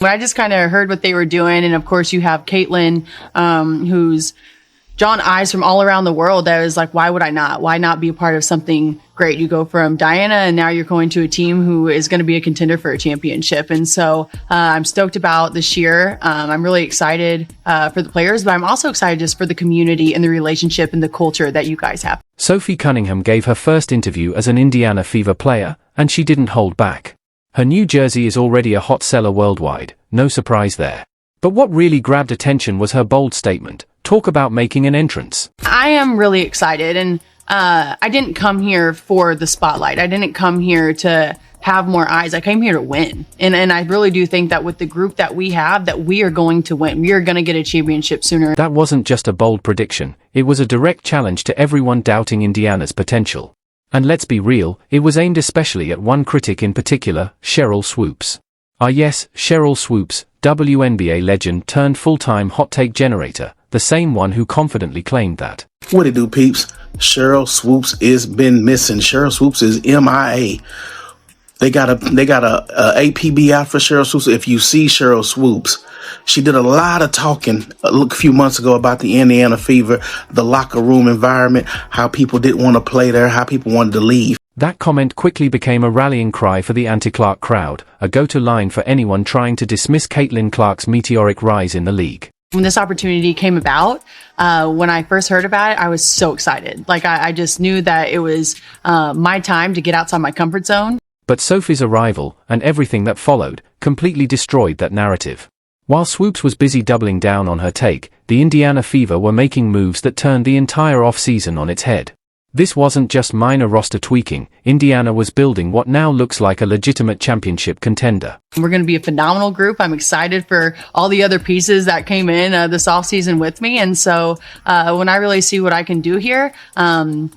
When I just kind of heard what they were doing, and of course you have Caitlin, who's drawn eyes from all around the world. That was like, why would I not? Why not be a part of something great? You go from Diana, and now you're going to a team who is going to be a contender for a championship. And so I'm stoked about this year. I'm really excited for the players, but I'm also excited just for the community and the relationship and the culture that you guys have. Sophie Cunningham gave her first interview as an Indiana Fever player, and she didn't hold back. Her new jersey is already a hot seller worldwide, no surprise there. But what really grabbed attention was her bold statement. Talk about making an entrance. I am really excited, and I didn't come here for the spotlight. I didn't come here to have more eyes. I came here to win. And I really do think that with the group that we have, that we are going to win. We are going to get a championship sooner. That wasn't just a bold prediction. It was a direct challenge to everyone doubting Indiana's potential. And let's be real, it was aimed especially at one critic in particular, Sheryl Swoopes. Ah yes, Sheryl Swoopes, WNBA legend turned full-time hot take generator, the same one who confidently claimed that. What it do, peeps? Sheryl Swoopes is been missing. Sheryl Swoopes is MIA. They got a APB out for Sheryl Swoopes. If you see Sheryl Swoopes, she did a lot of talking a few months ago about the Indiana Fever, the locker room environment, how people didn't want to play there, how people wanted to leave. That comment quickly became a rallying cry for the anti-Clark crowd, a go-to line for anyone trying to dismiss Caitlin Clark's meteoric rise in the league. When this opportunity came about, when I first heard about it, I was so excited. Like I just knew that it was my time to get outside my comfort zone. But Sophie's arrival, and everything that followed, completely destroyed that narrative. While Swoopes was busy doubling down on her take, the Indiana Fever were making moves that turned the entire off-season on its head. This wasn't just minor roster tweaking. Indiana was building what now looks like a legitimate championship contender. We're going to be a phenomenal group. I'm excited for all the other pieces that came in this offseason with me. And so when I really see what I can do here, I'm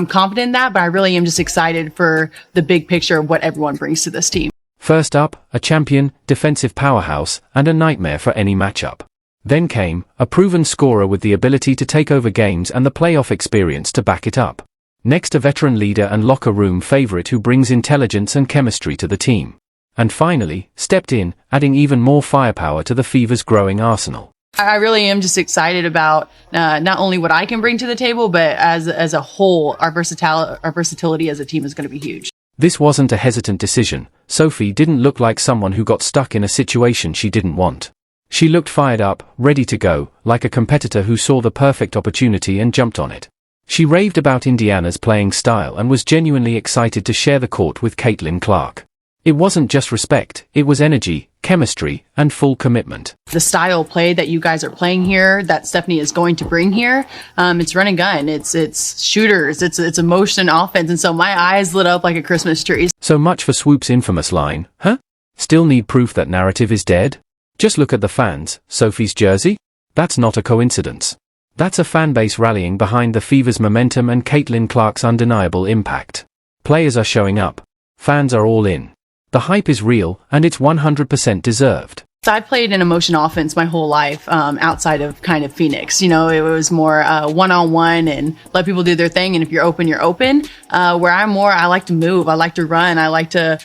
confident in that, but I really am just excited for the big picture of what everyone brings to this team. First up, a champion, defensive powerhouse, and a nightmare for any matchup. Then came a proven scorer with the ability to take over games and the playoff experience to back it up. Next, a veteran leader and locker room favorite who brings intelligence and chemistry to the team. And finally, stepped in, adding even more firepower to the Fever's growing arsenal. I really am just excited about not only what I can bring to the table, but as a whole, our versatility as a team is going to be huge. This wasn't a hesitant decision. Sophie didn't look like someone who got stuck in a situation she didn't want. She looked fired up, ready to go, like a competitor who saw the perfect opportunity and jumped on it. She raved about Indiana's playing style and was genuinely excited to share the court with Caitlin Clark. It wasn't just respect, it was energy, chemistry, and full commitment. The style of play that you guys are playing here, that Stephanie is going to bring here, it's run and gun, it's shooters, it's emotion offense, and so my eyes lit up like a Christmas tree. So much for Swoopes' infamous line, huh? Still need proof that narrative is dead? Just look at the fans. Sophie's jersey? That's not a coincidence. That's a fan base rallying behind the Fever's momentum and Caitlin Clark's undeniable impact. Players are showing up. Fans are all in. The hype is real, and it's 100% deserved. So I played in emotion offense my whole life, outside of kind of Phoenix. You know, it was more one-on-one and let people do their thing. And if you're open, you're open. Where I like to move. I like to run. I like to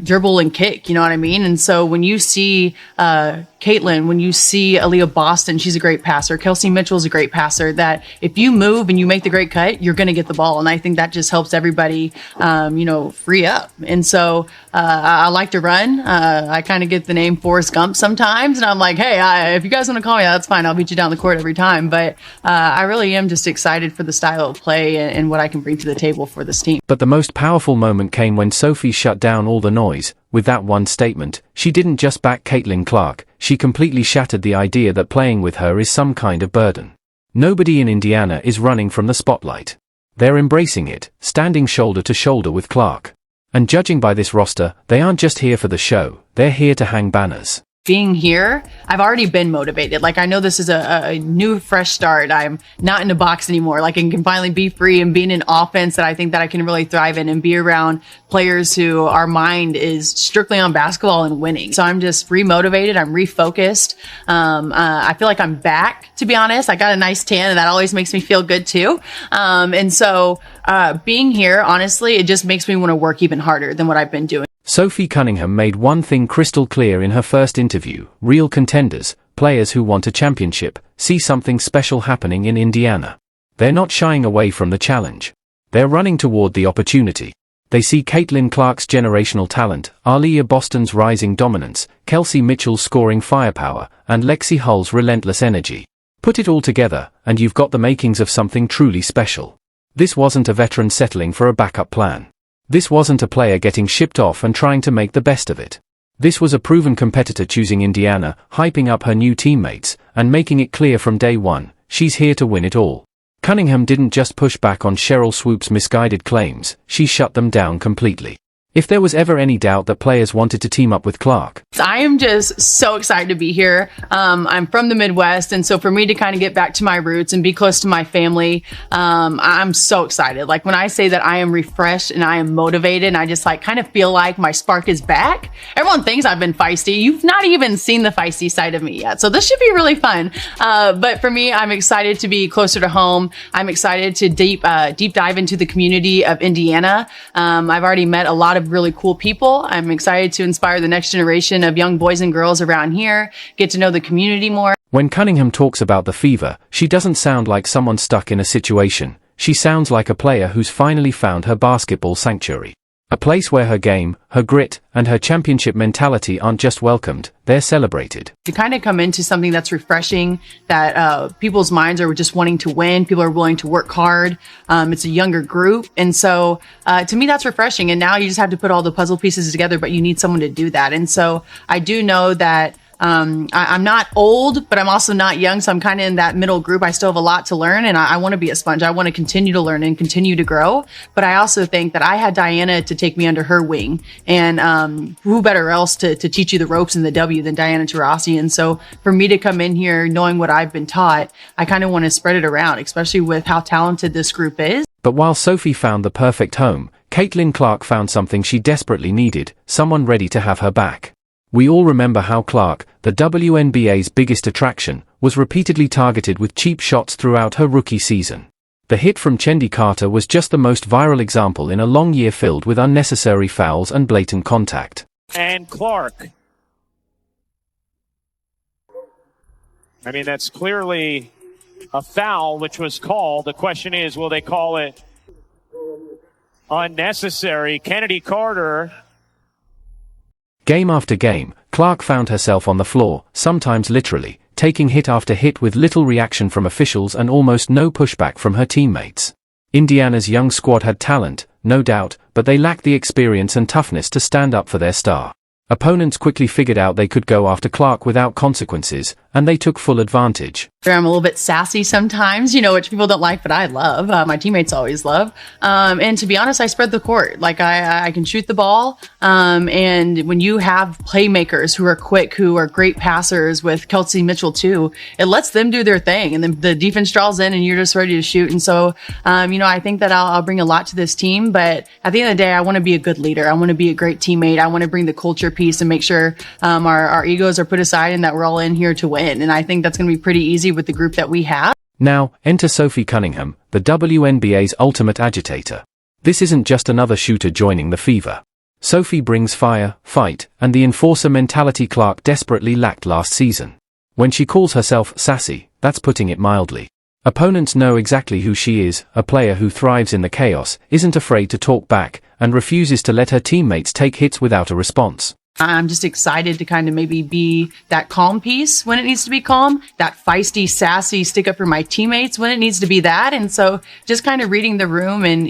dribble and kick. You know what I mean? And so when you see Caitlin, when you see Aaliyah Boston, she's a great passer. Kelsey Mitchell's a great passer. That if you move and you make the great cut, you're going to get the ball. And I think that just helps everybody, free up. And so I like to run. I kind of get the name Forrest Gump sometimes, and I'm like, hey, if you guys want to call me, that's fine. I'll beat you down the court every time. But I really am just excited for the style of play and what I can bring to the table for this team. But the most powerful moment came when Sophie shut down all the noise. With that one statement, she didn't just back Caitlin Clark, she completely shattered the idea that playing with her is some kind of burden. Nobody in Indiana is running from the spotlight. They're embracing it, standing shoulder to shoulder with Clark. And judging by this roster, they aren't just here for the show, they're here to hang banners. Being here, I've already been motivated. Like, I know this is a new, fresh start. I'm not in a box anymore. Like, I can finally be free and be in an offense that I think that I can really thrive in and be around players who our mind is strictly on basketball and winning. So I'm just re-motivated. I'm refocused. I feel like I'm back, to be honest. I got a nice tan and that always makes me feel good too. And so being here, honestly, it just makes me want to work even harder than what I've been doing. Sophie Cunningham made one thing crystal clear in her first interview: real contenders, players who want a championship, see something special happening in Indiana. They're not shying away from the challenge. They're running toward the opportunity. They see Caitlin Clark's generational talent, Aaliyah Boston's rising dominance, Kelsey Mitchell's scoring firepower, and Lexi Hull's relentless energy. Put it all together, and you've got the makings of something truly special. This wasn't a veteran settling for a backup plan. This wasn't a player getting shipped off and trying to make the best of it. This was a proven competitor choosing Indiana, hyping up her new teammates, and making it clear from day one, she's here to win it all. Cunningham didn't just push back on Sheryl Swoopes' misguided claims, she shut them down completely. If there was ever any doubt that players wanted to team up with Clark. I am just so excited to be here. I'm from the Midwest, and so for me to kind of get back to my roots and be close to my family, I'm so excited. Like when I say that I am refreshed and I am motivated and I just like kind of feel like my spark is back. Everyone thinks I've been feisty. You've not even seen the feisty side of me yet. So this should be really fun. But for me, I'm excited to be closer to home. I'm excited to deep dive into the community of Indiana. I've already met a lot of really cool people. I'm excited to inspire the next generation of young boys and girls around here, get to know the community more. When Cunningham talks about the fever, she doesn't sound like someone stuck in a situation. She sounds like a player who's finally found her basketball sanctuary. A place where her game, her grit, and her championship mentality aren't just welcomed, they're celebrated. To kind of come into something that's refreshing, that people's minds are just wanting to win, people are willing to work hard, it's a younger group, and so to me that's refreshing, and now you just have to put all the puzzle pieces together, but you need someone to do that. And so I do know that I'm not old, but I'm also not young. So I'm kind of in that middle group. I still have a lot to learn, and I want to be a sponge. I want to continue to learn and continue to grow. But I also think that I had Diana to take me under her wing, and who better else to teach you the ropes in the W than Diana Taurasi. And so for me to come in here knowing what I've been taught, I kind of want to spread it around, especially with how talented this group is. But while Sophie found the perfect home, Caitlin Clark found something she desperately needed: someone ready to have her back. We all remember how Clark, the WNBA's biggest attraction, was repeatedly targeted with cheap shots throughout her rookie season. The hit from Chendi Carter was just the most viral example in a long year filled with unnecessary fouls and blatant contact. And Clark. I mean, that's clearly a foul which was called. The question is, will they call it unnecessary? Kennedy Carter. Game after game, Clark found herself on the floor, sometimes literally, taking hit after hit with little reaction from officials and almost no pushback from her teammates. Indiana's young squad had talent, no doubt, but they lacked the experience and toughness to stand up for their star. Opponents quickly figured out they could go after Clark without consequences, and they took full advantage. I'm a little bit sassy sometimes, which people don't like, but I love. My teammates always love. And to be honest, I spread the court. Like I can shoot the ball. And when you have playmakers who are quick, who are great passers with Kelsey Mitchell too, it lets them do their thing. And then the defense draws in and you're just ready to shoot. And so, I think that I'll bring a lot to this team. But at the end of the day, I want to be a good leader. I want to be a great teammate. I want to bring the culture piece and make sure our egos are put aside and that we're all in here to win. And I think that's going to be pretty easy with the group that we have. Now, enter Sophie Cunningham, the WNBA's ultimate agitator. This isn't just another shooter joining the fever. Sophie brings fire, fight, and the enforcer mentality Clark desperately lacked last season. When she calls herself sassy, that's putting it mildly. Opponents know exactly who she is, a player who thrives in the chaos, isn't afraid to talk back, and refuses to let her teammates take hits without a response. I'm just excited to kind of maybe be that calm piece when it needs to be calm, that feisty, sassy, stick up for my teammates when it needs to be that. And so just kind of reading the room and,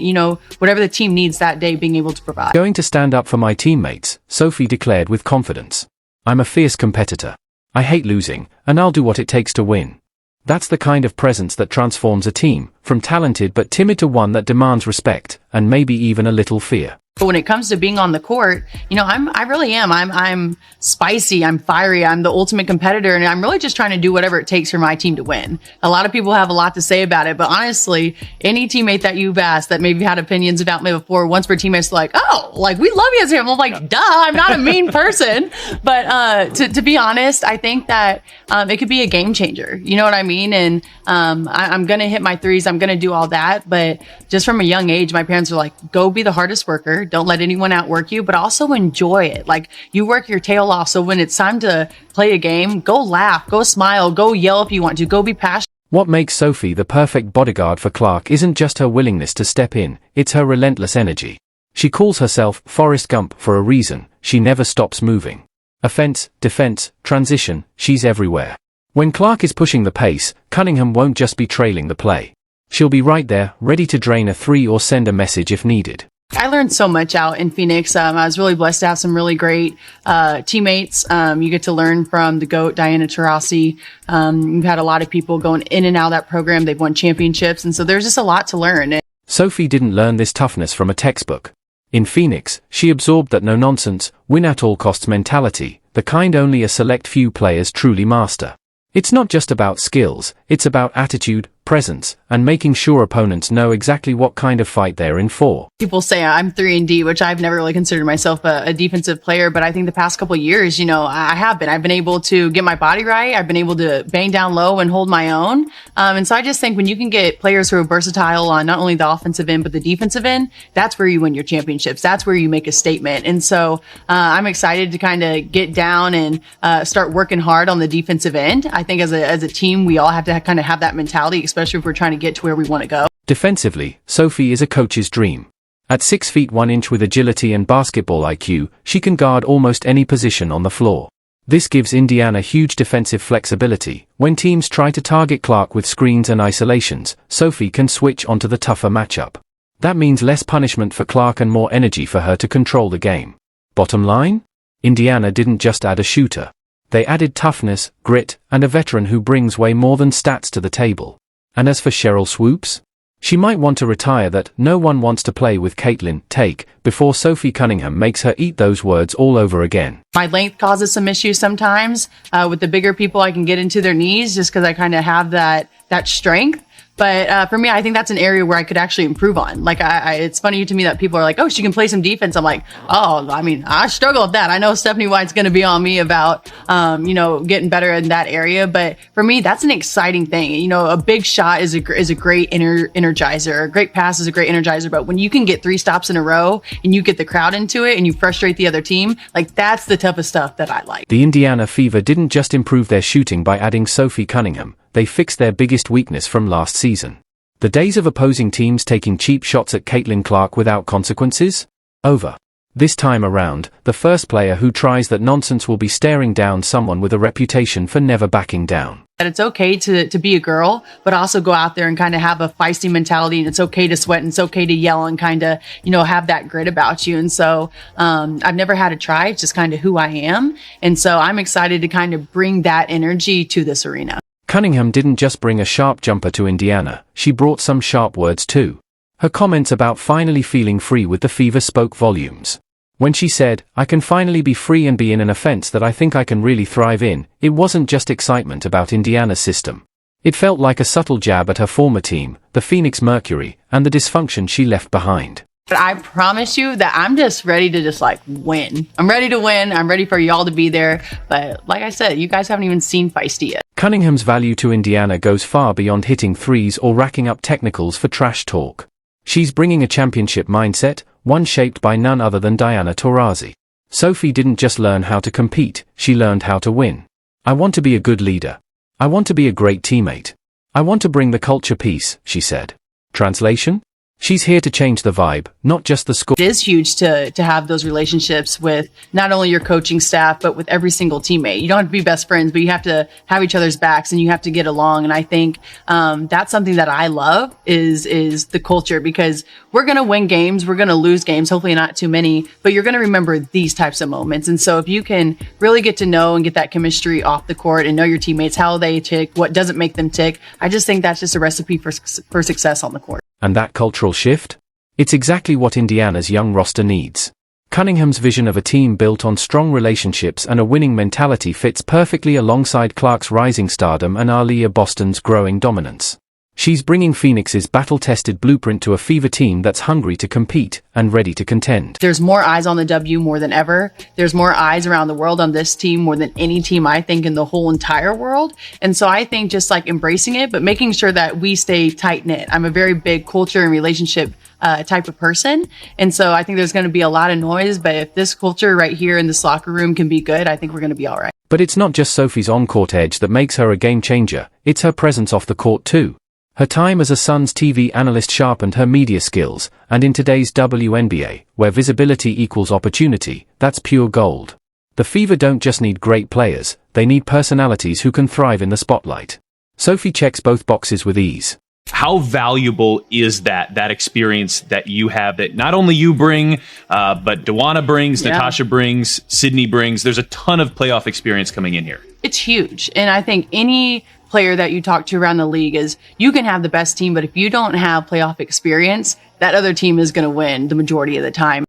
whatever the team needs that day, being able to provide. Going to stand up for my teammates, Sophie declared with confidence. I'm a fierce competitor. I hate losing, and I'll do what it takes to win. That's the kind of presence that transforms a team, from talented but timid to one that demands respect, and maybe even a little fear. But when it comes to being on the court, I really am. I'm spicy. I'm fiery. I'm the ultimate competitor. And I'm really just trying to do whatever it takes for my team to win. A lot of people have a lot to say about it. But honestly, any teammate that you've asked that maybe had opinions about me before, once for teammates like, we love you as him. I'm like, duh, I'm not a mean person. But to be honest, I think that it could be a game changer. You know what I mean? And I'm going to hit my threes. I'm going to do all that. But just from a young age, my parents were like, go be the hardest worker. player. Don't let anyone outwork you, but also enjoy it. Like, you work your tail off. So when it's time to play a game, go laugh, go smile, go yell if you want to, go be passionate. What makes Sophie the perfect bodyguard for Clark isn't just her willingness to step in, it's her relentless energy. She calls herself Forrest Gump for a reason. She never stops moving. Offense, defense, transition, she's everywhere. When Clark is pushing the pace, Cunningham won't just be trailing the play. She'll be right there, ready to drain a three or send a message if needed. I learned so much out in Phoenix. I was really blessed to have some really great teammates. You get to learn from the GOAT, Diana Taurasi. We've had a lot of people going in and out of that program. They've won championships. And so there's just a lot to learn. Sophie didn't learn this toughness from a textbook. In Phoenix, she absorbed that no-nonsense, win-at-all-costs mentality, the kind only a select few players truly master. It's not just about skills, it's about attitude, presence, and making sure opponents know exactly what kind of fight they're in for. People say I'm 3-and-D, which I've never really considered myself a defensive player, but I think the past couple of years, I've been able to get my body right. I've been able to bang down low and hold my own. And so I just think when you can get players who are versatile on not only the offensive end, but the defensive end, that's where you win your championships. That's where you make a statement. And so I'm excited to kind of get down and start working hard on the defensive end. I think as a team, we all have to kind of have that mentality, especially if we're trying to get to where we want to go. Defensively, Sophie is a coach's dream. At 6 feet 1 inch with agility and basketball IQ, she can guard almost any position on the floor. This gives Indiana huge defensive flexibility. When teams try to target Clark with screens and isolations, Sophie can switch onto the tougher matchup. That means less punishment for Clark and more energy for her to control the game. Bottom line? Indiana didn't just add a shooter. They added toughness, grit, and a veteran who brings way more than stats to the table. And as for Sheryl Swoopes, she might want to retire that no one wants to play with Caitlin, take, before Sophie Cunningham makes her eat those words all over again. My length causes some issues sometimes. With the bigger people, I can get into their knees just because I kind of have that strength. But for me, I think that's an area where I could actually improve on. Like, it's funny to me that people are like, oh, she can play some defense. I'm like, oh, I mean, I struggle with that. I know Stephanie White's going to be on me about, getting better in that area. But for me, that's an exciting thing. A big shot is a great energizer. A great pass is a great energizer. But when you can get 3 stops in a row and you get the crowd into it and you frustrate the other team, like, that's the toughest stuff that I like. The Indiana Fever didn't just improve their shooting by adding Sophie Cunningham. They fixed their biggest weakness from last season. The days of opposing teams taking cheap shots at Caitlin Clark without consequences? Over. This time around, the first player who tries that nonsense will be staring down someone with a reputation for never backing down. That it's okay to be a girl, but also go out there and kind of have a feisty mentality, and it's okay to sweat and it's okay to yell and kind of, have that grit about you. And so I've never had to try. It's just kind of who I am. And so I'm excited to kind of bring that energy to this arena. Cunningham didn't just bring a sharp jumper to Indiana, she brought some sharp words too. Her comments about finally feeling free with the Fever spoke volumes. When she said, I can finally be free and be in an offense that I think I can really thrive in, it wasn't just excitement about Indiana's system. It felt like a subtle jab at her former team, the Phoenix Mercury, and the dysfunction she left behind. But I promise you that I'm just ready to win. I'm ready to win. I'm ready for y'all to be there. But like I said, you guys haven't even seen feisty yet. Cunningham's value to Indiana goes far beyond hitting threes or racking up technicals for trash talk. She's bringing a championship mindset, one shaped by none other than Diana Taurasi. Sophie didn't just learn how to compete, she learned how to win. I want to be a good leader. I want to be a great teammate. I want to bring the culture peace, she said. Translation? She's here to change the vibe, not just the score. It is huge to have those relationships with not only your coaching staff, but with every single teammate. You don't have to be best friends, but you have to have each other's backs and you have to get along. And I think that's something that I love is the culture, because we're going to win games. We're going to lose games, hopefully not too many, but you're going to remember these types of moments. And so if you can really get to know and get that chemistry off the court and know your teammates, how they tick, what doesn't make them tick, I just think that's just a recipe for success on the court. And that cultural shift? It's exactly what Indiana's young roster needs. Cunningham's vision of a team built on strong relationships and a winning mentality fits perfectly alongside Clark's rising stardom and Aaliyah Boston's growing dominance. She's bringing Phoenix's battle-tested blueprint to a Fever team that's hungry to compete and ready to contend. There's more eyes on the W more than ever. There's more eyes around the world on this team more than any team, I think, in the whole entire world. And so I think just embracing it, but making sure that we stay tight-knit. I'm a very big culture and relationship type of person. And so I think there's going to be a lot of noise, but if this culture right here in this locker room can be good, I think we're going to be all right. But it's not just Sophie's on-court edge that makes her a game changer, it's her presence off the court too. Her time as a Suns TV analyst sharpened her media skills, and in today's WNBA, where visibility equals opportunity, that's pure gold. The Fever don't just need great players, they need personalities who can thrive in the spotlight. Sophie checks both boxes with ease. How valuable is that experience that you have that not only you bring, but Dewana brings, Natasha brings, Sydney brings? There's a ton of playoff experience coming in here. It's huge. And I think any player that you talk to around the league is you can have the best team, but if you don't have playoff experience, that other team is going to win the majority of the time.